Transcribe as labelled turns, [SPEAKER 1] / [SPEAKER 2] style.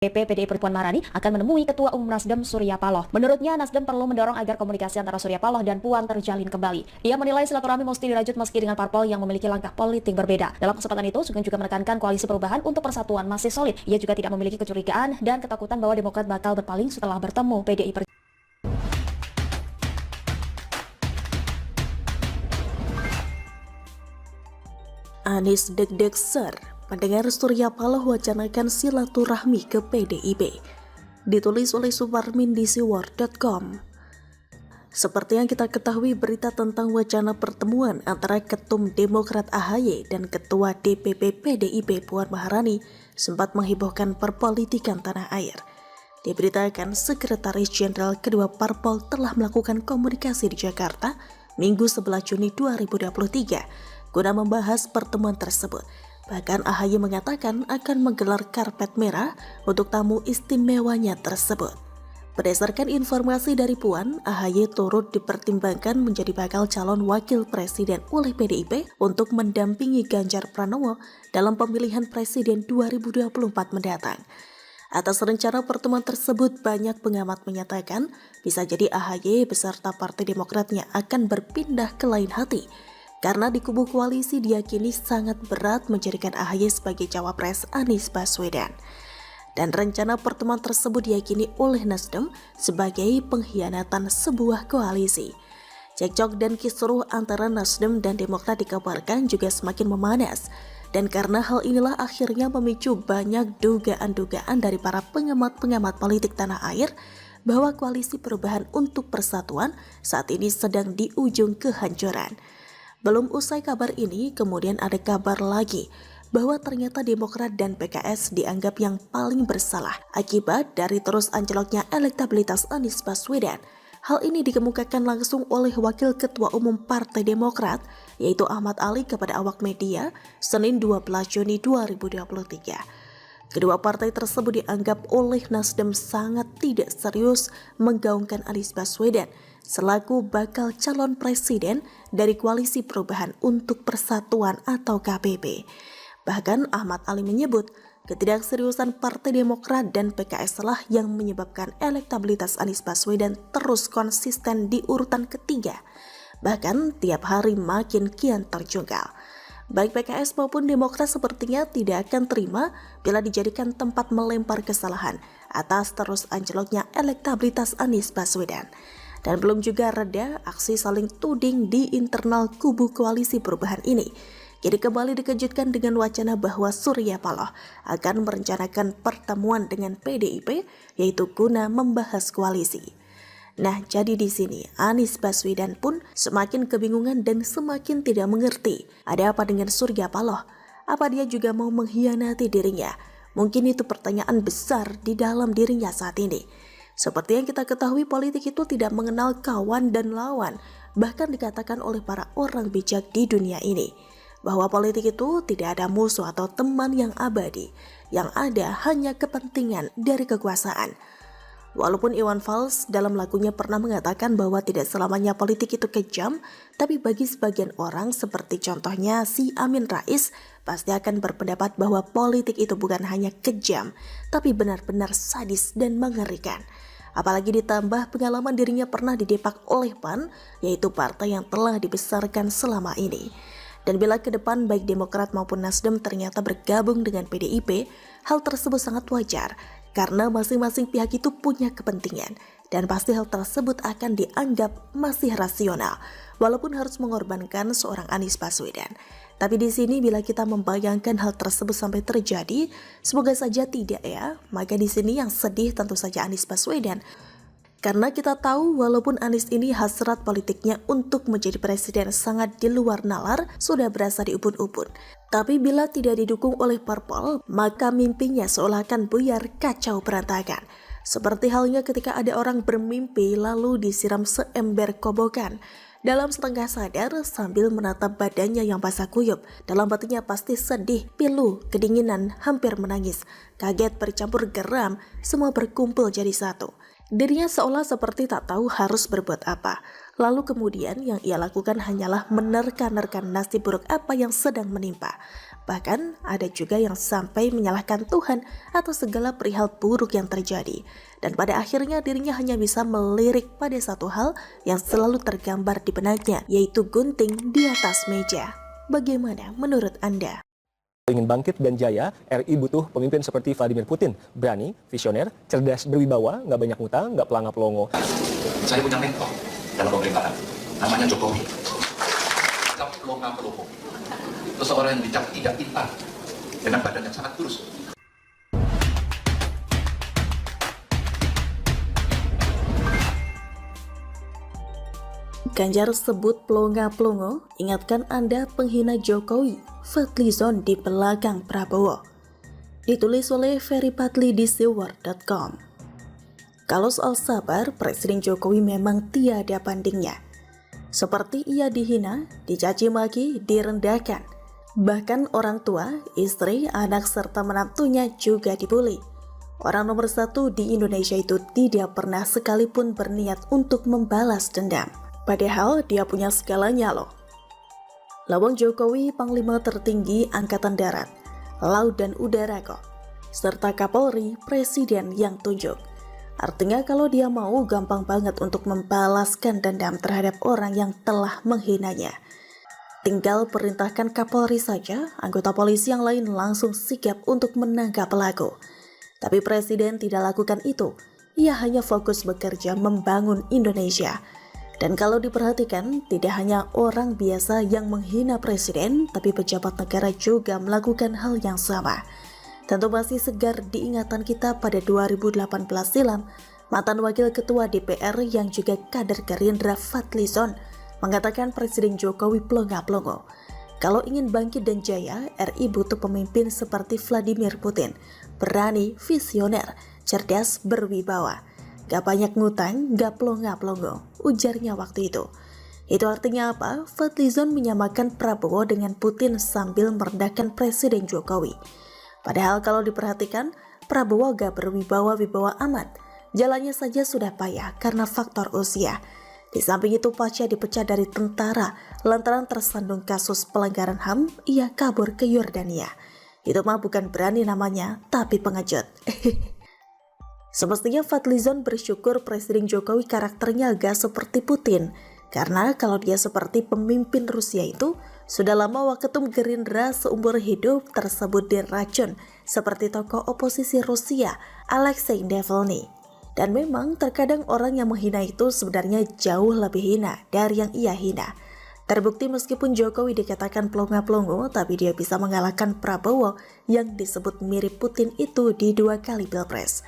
[SPEAKER 1] PDI Puan Maharani akan menemui Ketua Umum Nasdem Surya Paloh. Menurutnya, Nasdem perlu mendorong agar komunikasi antara Surya Paloh dan Puan terjalin kembali. Ia menilai silaturahmi mesti dilanjut meski dengan parpol yang memiliki langkah politik berbeda. Dalam kesempatan itu, Sugeng juga menekankan koalisi perubahan untuk persatuan masih solid. Ia juga tidak memiliki kecurigaan dan ketakutan bahwa Demokrat bakal berpaling setelah bertemu PDI Perjuangan.
[SPEAKER 2] Anies deg-deg ser mendengar Surya Paloh wacanakan silaturahmi ke PDIP. Ditulis oleh Suparmin di siwar.com. Seperti yang kita ketahui, berita tentang wacana pertemuan antara Ketum Demokrat AHY dan Ketua DPP PDIP Puan Maharani sempat menghebohkan perpolitikan tanah air. Diberitakan Sekretaris Jenderal kedua parpol telah melakukan komunikasi di Jakarta Minggu 11 Juni 2023 guna membahas pertemuan tersebut. Bahkan AHY mengatakan akan menggelar karpet merah untuk tamu istimewanya tersebut. Berdasarkan informasi dari Puan, AHY turut dipertimbangkan menjadi bakal calon wakil presiden oleh PDIP untuk mendampingi Ganjar Pranowo dalam pemilihan presiden 2024 mendatang. Atas rencana pertemuan tersebut, banyak pengamat menyatakan bisa jadi AHY beserta Partai Demokratnya akan berpindah ke lain hati. Karena di kubu koalisi diyakini sangat berat menjadikan AHY sebagai cawapres Anies Baswedan. Dan rencana pertemuan tersebut diyakini oleh Nasdem sebagai pengkhianatan sebuah koalisi. Cekcok dan kisruh antara Nasdem dan Demokrat dikabarkan juga semakin memanas. Dan karena hal inilah akhirnya memicu banyak dugaan-dugaan dari para pengamat-pengamat politik tanah air bahwa koalisi perubahan untuk persatuan saat ini sedang di ujung kehancuran. Belum usai kabar ini, kemudian ada kabar lagi bahwa ternyata Demokrat dan PKS dianggap yang paling bersalah akibat dari terus anjloknya elektabilitas Anies Baswedan. Hal ini dikemukakan langsung oleh Wakil Ketua Umum Partai Demokrat, yaitu Ahmad Ali kepada awak media, Senin 12 Juni 2023. Kedua partai tersebut dianggap oleh Nasdem sangat tidak serius menggaungkan Anies Baswedan selaku bakal calon presiden dari Koalisi Perubahan untuk Persatuan atau KPP. Bahkan Ahmad Ali menyebut ketidakseriusan Partai Demokrat dan PKS lah yang menyebabkan elektabilitas Anies Baswedan terus konsisten di urutan ketiga. Bahkan tiap hari makin kian terjungkal. Baik PKS maupun Demokrat sepertinya tidak akan terima bila dijadikan tempat melempar kesalahan atas terus anjloknya elektabilitas Anies Baswedan. Dan belum juga reda aksi saling tuding di internal kubu koalisi perubahan ini. Jadi kembali dikejutkan dengan wacana bahwa Surya Paloh akan merencanakan pertemuan dengan PDIP yaitu guna membahas koalisi. Nah, jadi di sini Anies Baswedan pun semakin kebingungan dan semakin tidak mengerti ada apa dengan Surya Paloh. Apa dia juga mau mengkhianati dirinya? Mungkin itu pertanyaan besar di dalam dirinya saat ini. Seperti yang kita ketahui, politik itu tidak mengenal kawan dan lawan. Bahkan dikatakan oleh para orang bijak di dunia ini bahwa politik itu tidak ada musuh atau teman yang abadi. Yang ada hanya kepentingan dari kekuasaan. Walaupun Iwan Fals dalam lagunya pernah mengatakan bahwa tidak selamanya politik itu kejam, tapi bagi sebagian orang seperti contohnya si Amin Rais pasti akan berpendapat bahwa politik itu bukan hanya kejam, tapi benar-benar sadis dan mengerikan. Apalagi ditambah pengalaman dirinya pernah didepak oleh PAN, yaitu partai yang telah dibesarkan selama ini. Dan bila ke depan baik Demokrat maupun Nasdem ternyata bergabung dengan PDIP, hal tersebut sangat wajar karena masing-masing pihak itu punya kepentingan dan pasti hal tersebut akan dianggap masih rasional walaupun harus mengorbankan seorang Anies Baswedan. Tapi di sini bila kita membayangkan hal tersebut sampai terjadi, semoga saja tidak ya. Maka di sini yang sedih tentu saja Anies Baswedan. Karena kita tahu walaupun Anies ini hasrat politiknya untuk menjadi presiden sangat di luar nalar sudah berasa di ubun-ubun. Tapi bila tidak didukung oleh parpol, maka mimpinya seolah akan buyar kacau berantakan. Seperti halnya ketika ada orang bermimpi lalu disiram seember kobokan. Dalam setengah sadar sambil menatap badannya yang basah kuyup, dalam hatinya pasti sedih, pilu, kedinginan, hampir menangis. Kaget bercampur geram, semua berkumpul jadi satu. Dirinya seolah seperti tak tahu harus berbuat apa. Lalu kemudian yang ia lakukan hanyalah menerka-nerka nasib buruk apa yang sedang menimpa. Bahkan ada juga yang sampai menyalahkan Tuhan atas segala perihal buruk yang terjadi. Dan pada akhirnya dirinya hanya bisa melirik pada satu hal yang selalu tergambar di benaknya, yaitu gunting di atas meja. Bagaimana menurut Anda?
[SPEAKER 3] Ingin bangkit dan jaya, RI butuh pemimpin seperti Vladimir Putin. Berani, visioner, cerdas berwibawa, nggak banyak ngutang, nggak pelangap-pelongo.
[SPEAKER 4] Saya punya mentor dalam pemerintahan, namanya Jokowi. Sikap pelongo-pelongo. Seseorang yang bijak tidak pintar, dengan badan yang sangat kurus.
[SPEAKER 2] Ganjar sebut pelongo-pelongo, ingatkan Anda penghina Jokowi, Fadlizon di belakang Prabowo. Ditulis oleh Ferry Patli di siwar.com. Kalau soal sabar, Presiden Jokowi memang tiada bandingnya. Seperti ia dihina, dicaci maki, direndahkan. Bahkan orang tua, istri, anak serta menantunya juga dibully. Orang nomor satu di Indonesia itu tidak pernah sekalipun berniat untuk membalas dendam. Padahal dia punya segalanya loh. Lawang Jokowi Panglima tertinggi Angkatan Darat, Laut dan Udara kok. Serta Kapolri Presiden yang tunjuk. Artinya kalau dia mau gampang banget untuk membalaskan dendam terhadap orang yang telah menghinanya. Tinggal perintahkan Kapolri saja, anggota polisi yang lain langsung sigap untuk menangkap pelaku. Tapi Presiden tidak lakukan itu. Ia hanya fokus bekerja membangun Indonesia. Dan kalau diperhatikan, tidak hanya orang biasa yang menghina Presiden, tapi pejabat negara juga melakukan hal yang sama. Tentu masih segar diingatan kita pada 2018 silam, mantan Wakil Ketua DPR yang juga kader Gerindra Fadlizon mengatakan Presiden Jokowi pelongo-pelongo. Kalau ingin bangkit dan jaya, RI butuh pemimpin seperti Vladimir Putin, berani, visioner, cerdas, berwibawa. Gak banyak ngutang, gak pelongo-pelongo, ujarnya waktu itu. Itu artinya apa? Fadlizon menyamakan Prabowo dengan Putin sambil merendahkan Presiden Jokowi. Padahal kalau diperhatikan, Prabowo gak berwibawa-wibawa amat. Jalannya saja sudah payah karena faktor usia. Di samping itu pasca dipecat dari tentara lantaran tersandung kasus pelanggaran HAM, ia kabur ke Yordania. Itu mah bukan berani namanya, tapi pengecut. Semestinya Fadlizon bersyukur Presiden Jokowi karakternya agak seperti Putin. Karena kalau dia seperti pemimpin Rusia itu, sudah lama waketum Gerindra seumur hidup tersebut diracun seperti tokoh oposisi Rusia, Alexei Navalny. Dan memang terkadang orang yang menghina itu sebenarnya jauh lebih hina dari yang ia hina. Terbukti meskipun Jokowi dikatakan pelongo-pelongo, tapi dia bisa mengalahkan Prabowo yang disebut mirip Putin itu di 2 kali Pilpres.